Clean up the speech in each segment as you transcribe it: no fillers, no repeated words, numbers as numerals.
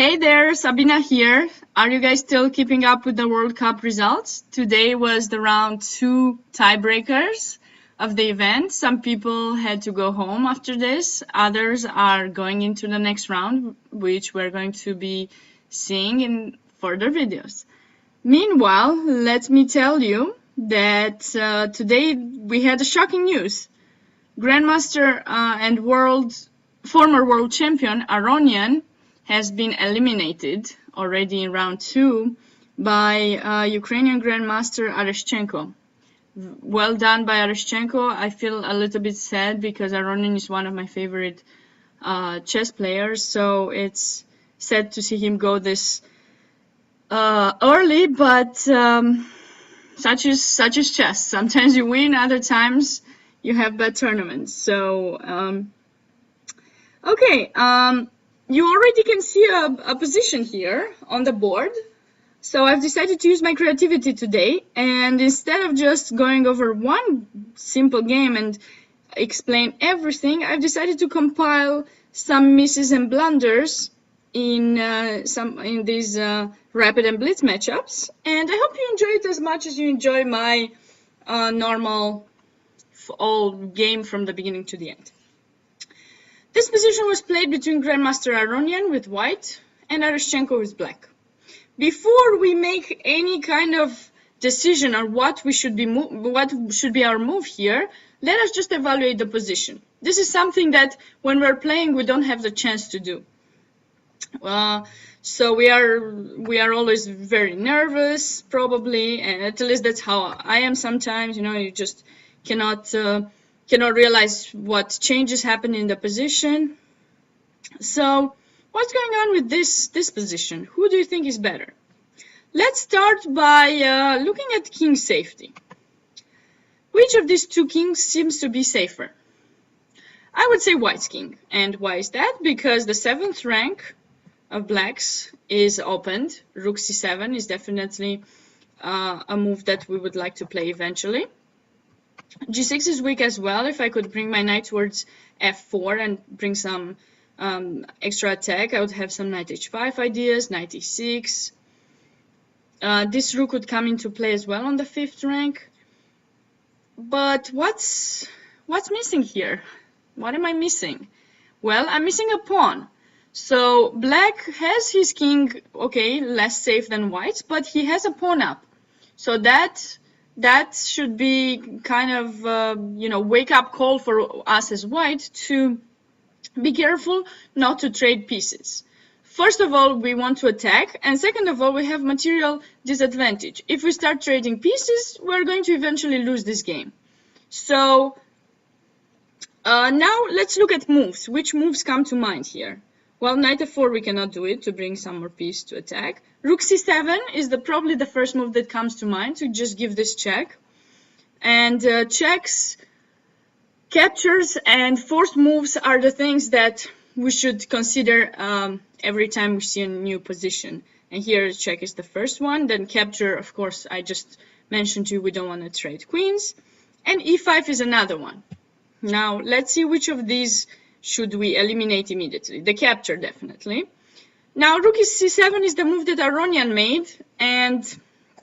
Hey there, Sabina here. Are you guys still keeping up with the World Cup results? Today was the round 2 tiebreakers of the event. Some people had to go home after this. Others are going into the next round, which we're going to be seeing in further videos. Meanwhile, let me tell you that today we had a shocking news. Grandmaster and former world champion Aronian has been eliminated already in round 2 by Ukrainian Grandmaster Areshchenko. Well done by Areshchenko. I feel a little bit sad because Aronian is one of my favorite chess players, so it's sad to see him go this early, but such is chess. Sometimes you win, other times you have bad tournaments. So, okay. You already can see a position here on the board. So I've decided to use my creativity today, and instead of just going over one simple game and explain everything, I've decided to compile some misses and blunders in these rapid and blitz matchups, and I hope you enjoy it as much as you enjoy my normal old game from the beginning to the end. This position was played between Grandmaster Aronian with white and Areshchenko with black. Before we make any kind of decision on what should be our move here, let us just evaluate the position. This is something that when we're playing we don't have the chance to do. So we are always very nervous, probably, and at least that's how I am sometimes. You know, you just cannot realize what changes happen in the position. So what's going on with this position? Who do you think is better? Let's start by looking at king safety. Which of these two kings seems to be safer? I would say white's king. And why is that? Because the 7th rank of blacks is opened. Rook c7 is definitely a move that we would like to play eventually. G6 is weak as well. If I could bring my knight towards f4 and bring some extra attack, I would have some knight h5 ideas, knight e6. This rook would come into play as well on the 5th rank. But what's missing here? What am I missing? Well, I'm missing a pawn. So black has his king, okay, less safe than white, but he has a pawn up. So that should be kind of, wake-up call for us as white to be careful not to trade pieces. First of all, we want to attack, and second of all, we have material disadvantage. If we start trading pieces, we're going to eventually lose this game. So now let's look at moves. Which moves come to mind here? Well, knight f4, we cannot do it to bring some more piece to attack. Rook c7 is probably the first move that comes to mind, to just give this check. And checks, captures, and forced moves are the things that we should consider every time we see a new position. And here check is the first one. Then capture, of course, I just mentioned to you we don't want to trade queens. And e5 is another one. Now, let's see which of these should we eliminate immediately. The capture, definitely. Now, rook c7 is the move that Aronian made, and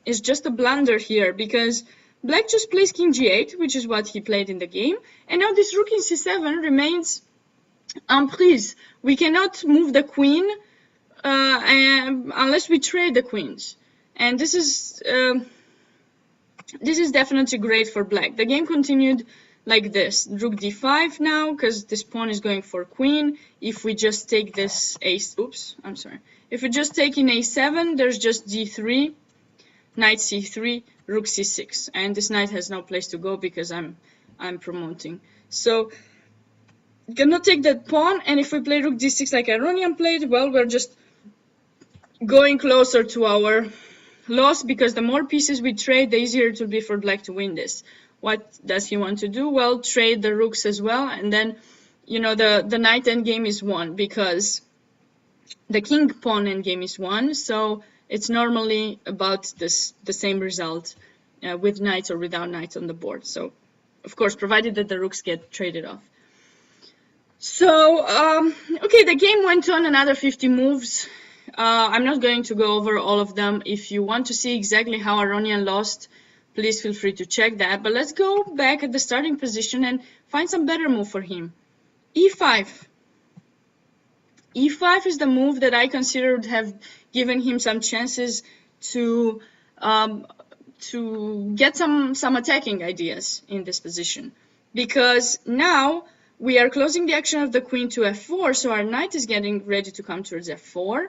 it's just a blunder here, because black just plays king g8, which is what he played in the game, and now this rook in c7 remains emprise. We cannot move the queen unless we trade the queens, and this is definitely great for black. The game continued like this. Rook d5 now, because this pawn is going for queen. If we just take this if we just take in a7, there's just d3, knight c3, rook c6, and this knight has no place to go because I'm promoting. So cannot take that pawn, and if we play rook d6 like Aronian played, well, we're just going closer to our loss, because the more pieces we trade, the easier it will be for black to win this. What does he want to do? Well, trade the rooks as well, and then, the knight endgame is won, because the king pawn endgame is won, so it's normally about the same result with knights or without knights on the board. So, of course, provided that the rooks get traded off. So, okay, the game went on another 50 moves. I'm not going to go over all of them. If you want to see exactly how Aronian lost, please feel free to check that. But let's go back at the starting position and find some better move for him. E5. E5 is the move that I consider would have given him some chances to get some attacking ideas in this position. Because now we are closing the action of the queen to f4, so our knight is getting ready to come towards f4.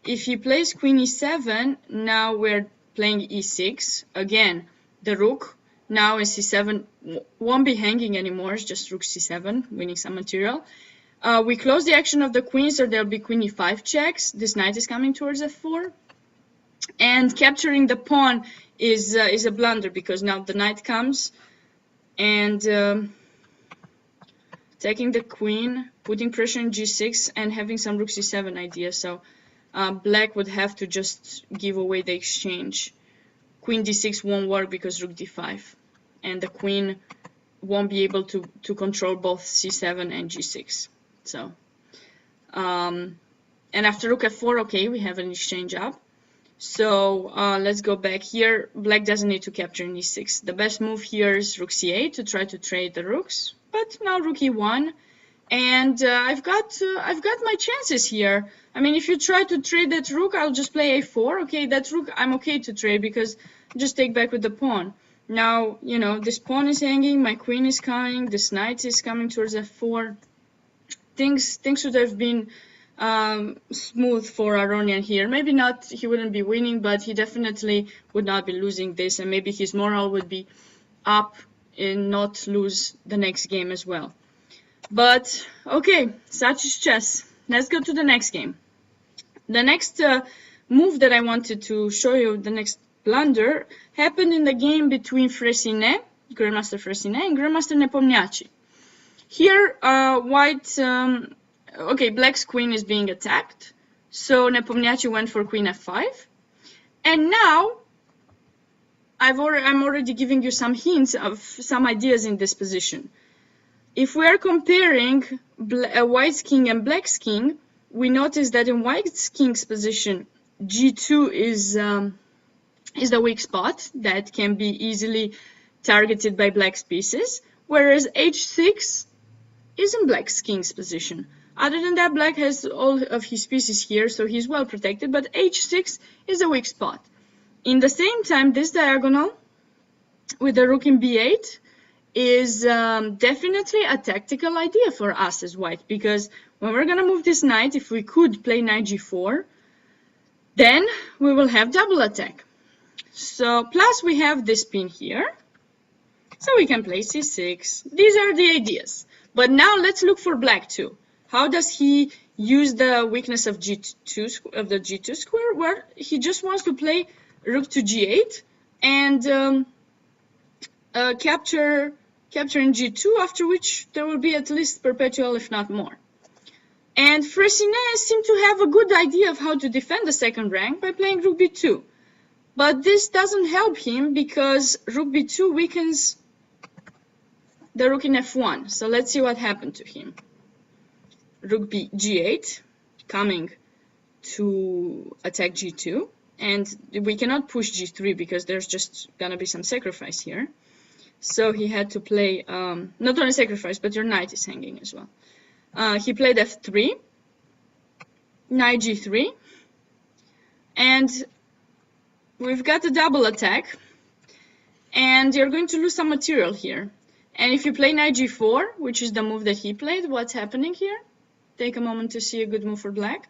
If he plays queen e7, now we're playing e6. Again, the rook now in c7 won't be hanging anymore, it's just rook c7, winning some material. We close the action of the queen, so there'll be queen e5 checks. This knight is coming towards f4. And capturing the pawn is a blunder, because now the knight comes and taking the queen, putting pressure on g6 and having some rook c7 idea. So black would have to just give away the exchange. Queen d6 won't work because rook d5. And the queen won't be able to control both c7 and g6. So, and after rook f4, okay, we have an exchange up. So let's go back here. Black doesn't need to capture in e6. The best move here is rook c8 to try to trade the rooks. But now rook e1, and I've got my chances here. I mean, if you try to trade that rook, I'll just play a4. Okay, that rook I'm okay to trade because I just take back with the pawn. Now, you know, this pawn is hanging, my queen is coming, this knight is coming towards f4. Things should have been smooth for Aronian here. Maybe not, he wouldn't be winning, but he definitely would not be losing this, and maybe his morale would be up and not lose the next game as well. But okay, such is chess. Let's go to the next game. The next move that I wanted to show you, the next blunder, happened in the game between Fressinet, Grandmaster Fressinet, and Grandmaster Nepomniachtchi. Here, black's queen is being attacked, so Nepomniachtchi went for queen f5, and now I'm already giving you some hints of some ideas in this position. If we are comparing white's king and black's king, we notice that in white's king's position, g2 is the weak spot that can be easily targeted by black's pieces, whereas h6 is in black's king's position. Other than that, black has all of his pieces here, so he's well protected, but h6 is a weak spot. In the same time, this diagonal with the rook in b8 is definitely a tactical idea for us as white, because when we're going to move this knight, if we could play knight g4, then we will have double attack. So, plus we have this pin here, so we can play c6. These are the ideas. But now let's look for black too. How does he use the weakness of g2 of the g2 square? Well, he just wants to play rook to g8 and capture in g2, after which there will be at least perpetual, if not more. And Fressinet seemed to have a good idea of how to defend the second rank by playing rook b2. But this doesn't help him because rook b2 weakens the rook in f1. So let's see what happened to him. Rook g8 coming to attack g2, and we cannot push g3 because there's just gonna be some sacrifice here. So he had to play not only sacrifice, but your knight is hanging as well. He played f3, knight g3, and we've got a double attack, and you're going to lose some material here. And if you play knight g4, which is the move that he played, what's happening here? Take a moment to see a good move for black.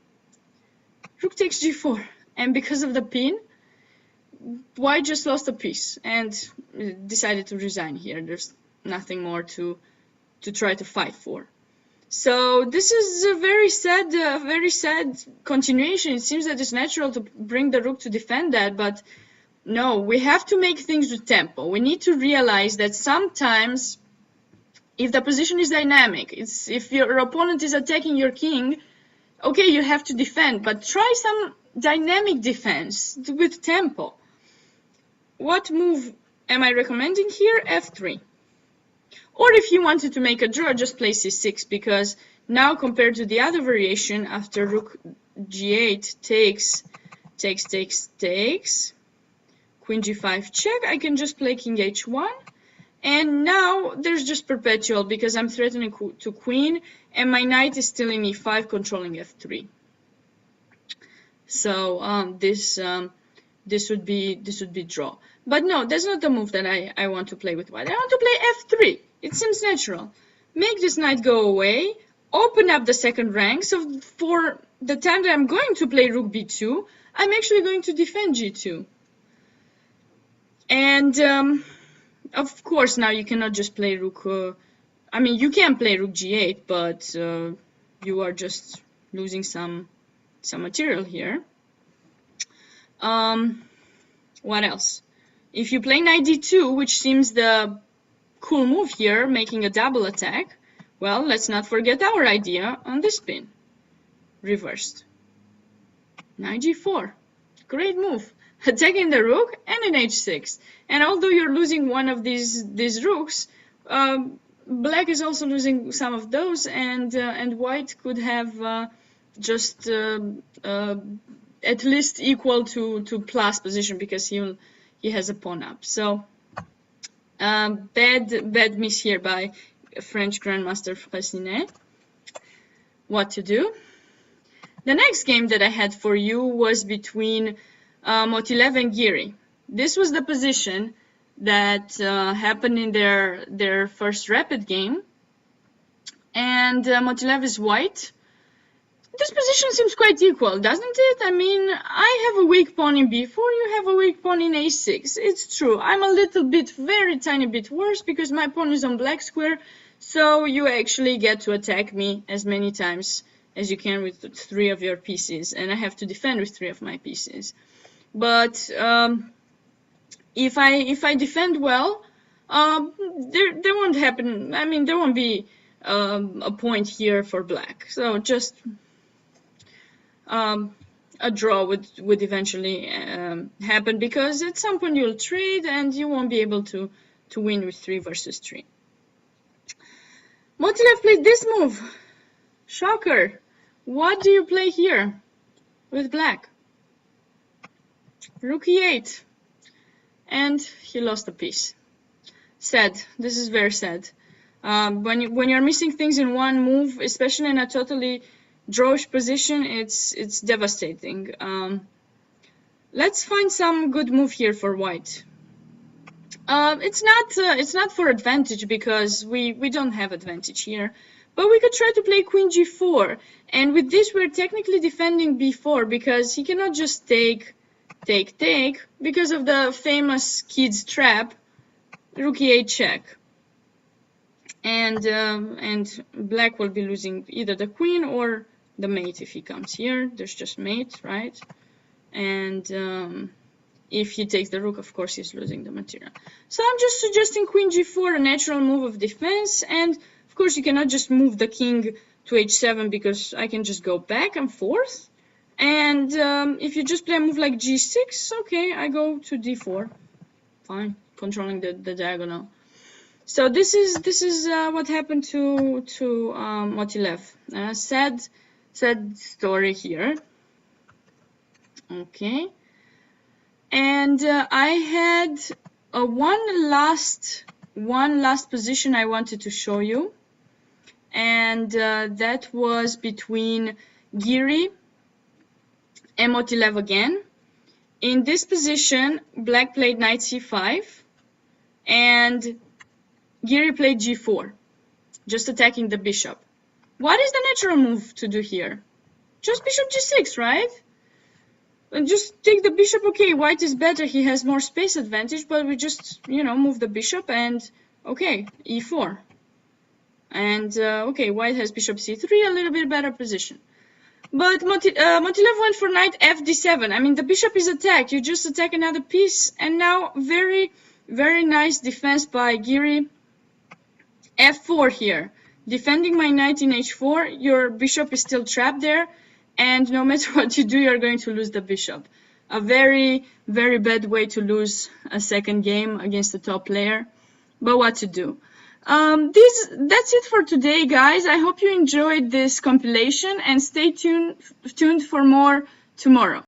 Rook takes g4, and because of the pin, white just lost a piece and decided to resign here. There's nothing more to try to fight for. So this is a very sad continuation. It seems that it's natural to bring the rook to defend that, but no, we have to make things with tempo. We need to realize that sometimes, if the position is dynamic, if your opponent is attacking your king, okay, you have to defend, but try some dynamic defense with tempo. What move am I recommending here? f3. Or if you wanted to make a draw, just play c6, because now compared to the other variation, after rook g8 takes, queen g5 check. I can just play king h1, and now there's just perpetual because I'm threatening to queen, and my knight is still in e5 controlling f3. So this would be draw. But no, that's not the move that I want to play with white. I want to play f3. It seems natural. Make this knight go away, open up the second rank. So for the time that I'm going to play rook b2, I'm actually going to defend g2. And of course, now you cannot just play rook. I mean, you can play rook g8, but you are just losing some material here. What else? If you play knight d2, which seems the cool move here, making a double attack, well, let's not forget our idea on this pin. Reversed. Knight g4. Great move. Attacking the rook and an h6. And although you're losing one of these rooks, black is also losing some of those, and white could have just at least equal to plus position because he has a pawn up. So bad miss here by French Grandmaster Fressinet. What to do? The next game that I had for you was between Motilev and Giri. This was the position that happened in their first rapid game, and Motilev is white. This position seems quite equal, doesn't it? I mean, I have a weak pawn in b4, you have a weak pawn in a6. It's true. I'm a little bit, very tiny bit worse because my pawn is on black square, so you actually get to attack me as many times as you can with 3 of your pieces, and I have to defend with 3 of my pieces. But if I defend well, there won't happen. I mean, there won't be a point here for black. So just a draw would eventually happen because at some point you'll trade and you won't be able to win with 3 versus 3. Motilev played this move. Shocker. What do you play here with black? Rook e8. And he lost a piece. Sad. This is very sad. When you're missing things in one move, especially in a totally drawish position, it's devastating. Let's find some good move here for white. It's not for advantage because we don't have advantage here. But we could try to play queen g4, and with this we're technically defending b4 because he cannot just take because of the famous kid's trap, rook e8 check. And black will be losing either the queen or the mate if he comes here. There's just mate, right? And if he takes the rook, of course, he's losing the material. So I'm just suggesting queen g4, a natural move of defense, and of course you cannot just move the king to h7 because I can just go back and forth. And if you just play a move like g6, okay, I go to d4. Fine, controlling the diagonal. So this is what happened to Motilev. Sad story here. Okay, and I had one last position I wanted to show you, and that was between Giri and Motilev again. In this position, black played knight c5, and Giri played g4, just attacking the bishop. What is the natural move to do here? Just bishop g6, right? And just take the bishop. Okay, white is better, he has more space advantage, but we just, move the bishop and, okay, e4. And, okay, white has bishop c3, a little bit better position. But Motilev went for knight fd7. I mean, the bishop is attacked. You just attack another piece, and now very, very nice defense by Giri. f4 here. Defending my knight in h4, your bishop is still trapped there, and no matter what you do, you're going to lose the bishop. A very, very bad way to lose a second game against the top player. But what to do? That's it for today, guys. I hope you enjoyed this compilation and stay tuned for more tomorrow.